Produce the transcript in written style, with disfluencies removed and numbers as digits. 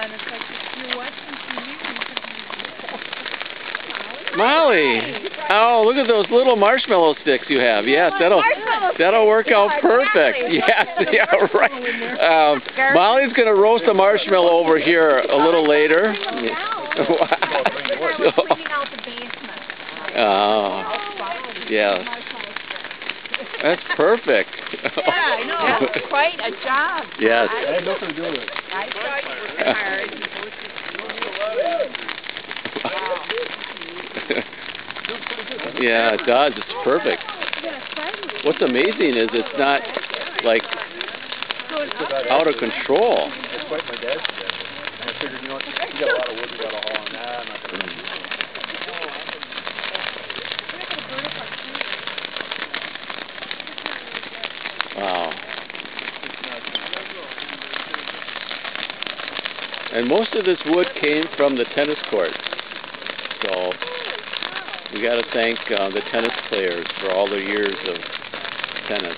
and it's like you're watching TV and Molly! Oh, look at those little marshmallow sticks you have. Yes, that'll work out perfect. Yes, yeah, right. Molly's going to roast a marshmallow over here a little later. Oh, yeah. That's perfect. Yeah, I know. That's quite a job. Yes. I had nothing to do with it. I saw you working hard. Yeah, it does. It's perfect. What's amazing is it's not, like, out of control. That's what my dad said. And I figured, you know, you got a lot of wood you got to haul on that. I'm not going to Wow. And most of this wood came from the tennis courts. So we got to thank the tennis players for all their years of tennis.